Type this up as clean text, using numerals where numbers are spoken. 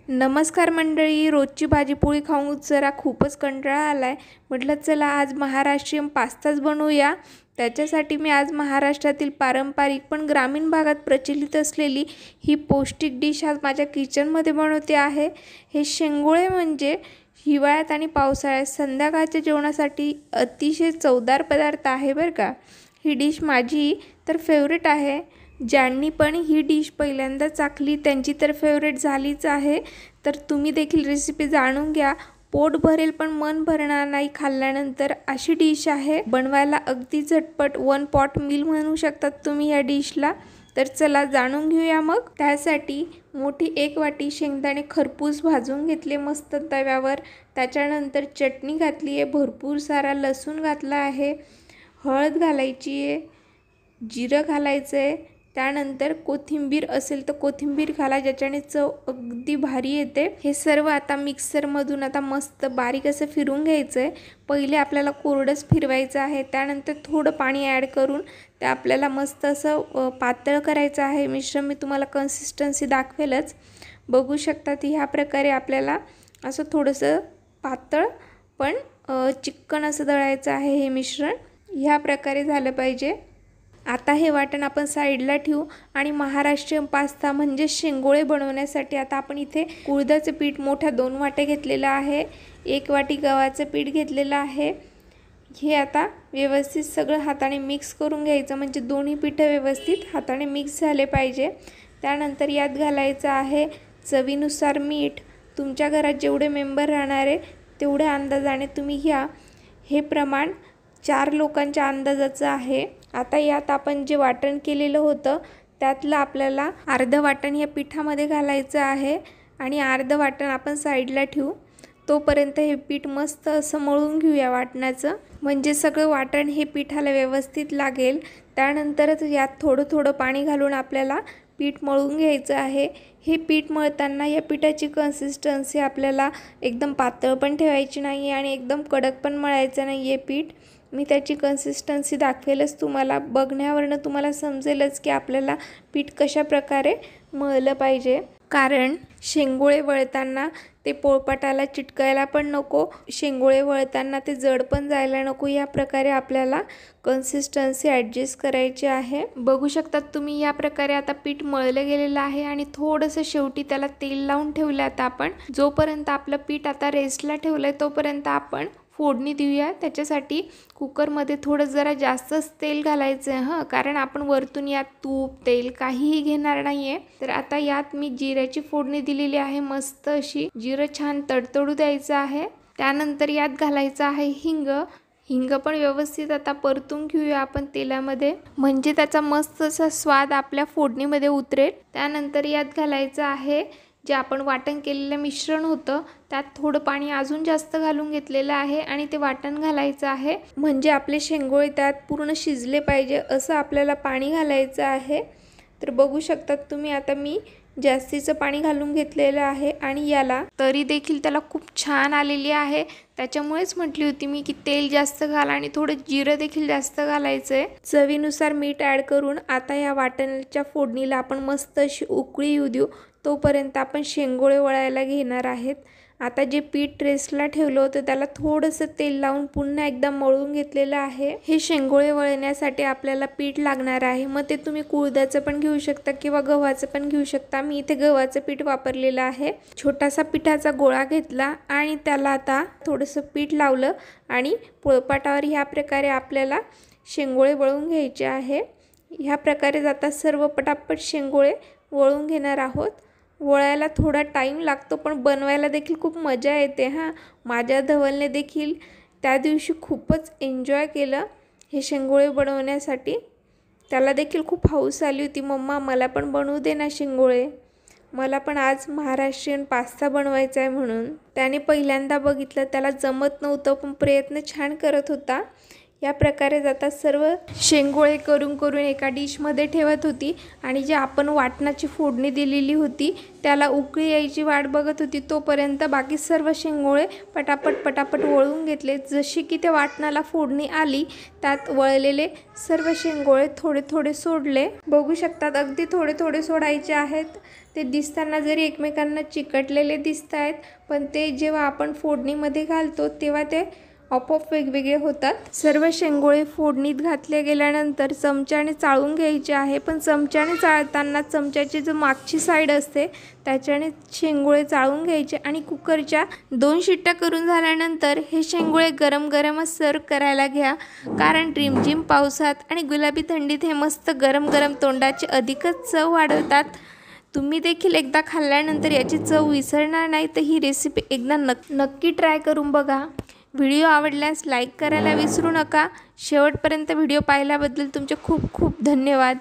नमस्कार मंडळी, रोजची भाजीपोळी खाऊन जरा खूपच कंटाळा आलाय. म्हटलं चला आज महाराष्ट्रीयन पास्ताच बनवूया. त्याच्यासाठी मी आज महाराष्ट्रातील पारंपरिक पण ग्रामीण भागात प्रचलित असलेली ही पौष्टिक डिश आज माझ्या किचनमध्ये बनवते आहे. हे शेंगोळे म्हणजे हिवाळ्यात आणि पावसाळ्यात संध्याकाळच्या जेवणासाठी अतिशय चवदार पदार्थ आहे बरं का. ही डिश माझी तर फेवरेट आहे. ज्यांनी पण ही डिश पहिल्यांदा चाखली त्यांची तर फेवरेट झालीच आहे. तर तुम्ही देखील रेसिपी जाणून घ्या. पोट भरेल पण मन भरणार नाही खाल्ल्यानंतर अशी डिश आहे. बनवायला अगदी झटपट, वन पॉट मील म्हणू शकतात तुम्ही या डिशला. तर चला जाणून घेऊया मग. त्यासाठी मोठी 1 वाटी शेंगदाणे खरपूस भाजून घेतले मस्त तव्यावर. त्याच्यानंतर चटणी घातली आहे, भरपूर सारा लसूण घातला आहे, हळद घालायची आहे, जिरं घालायचं आहे. त्यानंतर कोथिंबीर असेल तर कोथिंबीर घाला, ज्याच्याने चव अगदी भारी येते. हे सर्व आता मिक्सरमधून आता मस्त बारीक असं फिरून घ्यायचं आहे. पहिले आपल्याला कोरडंच फिरवायचं आहे. त्यानंतर थोडं पाणी ॲड करून ते आपल्याला मस्त असं पातळ करायचं आहे मिश्रण. मी तुम्हाला कन्सिस्टन्सी दाखवेलच. बघू शकता ह्या प्रकारे आपल्याला असं थोडंसं पातळ पण चिकन असं दळायचं आहे हे मिश्रण. ह्या प्रकारे झालं पाहिजे. आता हे वाटण आपण साईडला ठेवू आणि महाराष्ट्रीयन पास्ता म्हणजे शेंगोळे बनवण्यासाठी आता आपण इथे उडदाचं पीठ मोठ्या 2 वाट्या घेतलेलं आहे, 1 वाटी गव्हाचं पीठ घेतलेलं आहे. हे आता व्यवस्थित सगळं हाताने मिक्स करून घ्यायचं, म्हणजे दोन्ही पीठं व्यवस्थित हाताने मिक्स झाले पाहिजे. त्यानंतर यात घालायचं आहे चवीनुसार मीठ. तुमच्या घरात जेवढे मेंबर राहणार आहे तेवढ्या अंदाजाने तुम्ही घ्या. हे प्रमाण 4 लोकांच्या अंदाजाचं आहे. आता यात आपण जे वाटण केलेलं होतं त्यातलं आपल्याला अर्ध वाटण या पिठामध्ये घालायचं आहे आणि अर्ध वाटण आपण साईडला ठेवू. तोपर्यंत हे पीठ मस्त असं मळून घेऊया वाटणाचं, म्हणजे सगळं वाटण हे पिठाला व्यवस्थित लागेल. त्यानंतरच यात थोडं थोडं पाणी घालून आपल्याला पीठ मळून घ्यायचं आहे. हे पीठ मळताना या पिठाची कन्सिस्टन्सी आपल्याला एकदम पातळ पण ठेवायची नाही आहे आणि एकदम कडक पण मळायचं नाही आहे पीठ. मी त्याची कन्सिस्टन्सी दाखवेलच तुम्हाला. बघण्यावरनं तुम्हाला समजेलच की आपल्याला पीठ कशा प्रकारे मळलं पाहिजे. कारण शेंगोळे वळताना ते पोळपाटाला चिटकायला पण नको, शेंगोळे वळताना ते जड पण जायला नको. या प्रकारे आपल्याला कन्सिस्टन्सी ॲडजस्ट करायची आहे. बघू शकतात तुम्ही या प्रकारे आता पीठ मळलं गेलेलं आहे आणि थोडंसं शेवटी त्याला तेल लावून ठेवलं. आता आपण जोपर्यंत आपलं पीठ आता रेस्टला ठेवलं आहे तोपर्यंत आपण फोडणी देऊया. त्याच्यासाठी कुकरमध्ये थोडं जरा जास्तच तेल घालायचं आहे कारण आपण वरतून यात तूप तेल काहीही घेणार नाही आहे. तर आता यात मी जिऱ्याची फोडणी दिलेली आहे. मस्त अशी जिरं छान तडतडू द्यायचं आहे. त्यानंतर यात घालायचं आहे हिंग. हिंग पण व्यवस्थित आता परतून घेऊया आपण तेलामध्ये, म्हणजे त्याचा मस्त असा स्वाद आपल्या फोडणीमध्ये उतरेल. त्यानंतर यात घालायचं आहे जे आपण वाटण केलेलं मिश्रण होतं त्यात थोडं पाणी अजून जास्त घालून घेतलेलं आहे आणि ते वाटण घालायचं आहे, म्हणजे आपले शेंगोळे त्यात पूर्ण शिजले पाहिजे असं आपल्याला पाणी घालायचं आहे. तर बघू शकतात तुम्ही आता मी जास्तीचं पाणी घालून घेतलेलं आहे आणि याला तरी देखील त्याला खूप छान आलेली आहे. त्याच्यामुळेच म्हटली होती मी की तेल जास्त घाला आणि थोडं जिरं देखील जास्त घालायचं आहे. चवीनुसार मीठ ॲड करून आता या वाटणाच्या फोडणीला आपण मस्त अशी उकळी येऊ देऊ. तोपर्यंत आपण शेंगोळे वळायला घेणार आहेत. आता जे पीठ रेस्टला ठेवलं होतं त्याला थोडंसं तेल लावून पुन्हा एकदा मळून घेतलेलं आहे. हे शेंगोळे वळण्यासाठी आपल्याला पीठ लागणार आहे. मग ते तुम्ही कुळदाचं पण घेऊ शकता किंवा गव्हाचं पण घेऊ शकता. मी इथे गव्हाचं पीठ वापरलेलं आहे. छोटासा पिठाचा गोळा घेतला आणि त्याला आता थोडंसं पीठ लावलं आणि पोळपाटावर ह्या प्रकारे आपल्याला शेंगोळे वळून घ्यायचे आहे. ह्या प्रकारे आता सर्व पटापट शेंगोळे वळून घेणार आहोत. वळायला थोडा टाईम लागतो पण बनवायला देखील खूप मजा येते. माझ्या धवलने देखील त्या दिवशी खूपच एन्जॉय केलं हे शेंगोळे बनवण्यासाठी. त्याला देखील खूप हौस आली होती, मम्मा मला पण बनवू दे ना शेंगोळे, मला पण आज महाराष्ट्रीयन पास्ता बनवायचा आहे म्हणून. त्याने पहिल्यांदा बघितलं, त्याला जमत नव्हतं पण प्रयत्न छान करत होता. या प्रकारे जातात सर्व शेंगोळे करून एका डिशमध्ये ठेवत होती आणि जे आपण वाटणाची फोडणी दिलेली होती त्याला उकळी यायची वाट बघत होती। तोपर्यंत बाकी सर्व शेंगोळे पटापट वळून घेतले। जशी की त्या वाटणाला फोडणी आली त्यात वळलेले सर्व शेंगोळे थोडे सोडले। बघू शकतात अगदी थोडे सोडायचे आहेत। ते दिसताना जरी एकमेकांना चिकटलेले दिसत आहेत पण ते जेव्हा आपण फोडणीमध्ये घालतो तेव्हा ते आपोआप वेगवेगळे होतात। सर्व शेंगोळे फोडणीत घातले गेल्यानंतर चमच्याने चाळून घ्यायचे आहे, पण चमच्याने चाळताना चमच्याची जो मागची साईड असते त्याच्याने शेंगोळे चाळून घ्यायचे आणि कुकरच्या 2 शिट्ट्या करून झाल्यानंतर हे शेंगोळे गरमच सर्व करायला घ्या, कारण रिमझिम पावसात आणि गुलाबी थंडीत हे मस्त गरम तोंडाची अधिकच चव वाढवतात। तुम्ही देखील एकदा खाल्ल्यानंतर याची चव विसरणार नाही, तर ही रेसिपी एकदा नक्की ट्राय करून बघा। व्हिडिओ आवडल्यास लाईक करायला विसरू नका। शेवटपर्यंत व्हिडिओ पाहिल्याबद्दल तुमचे खूप धन्यवाद।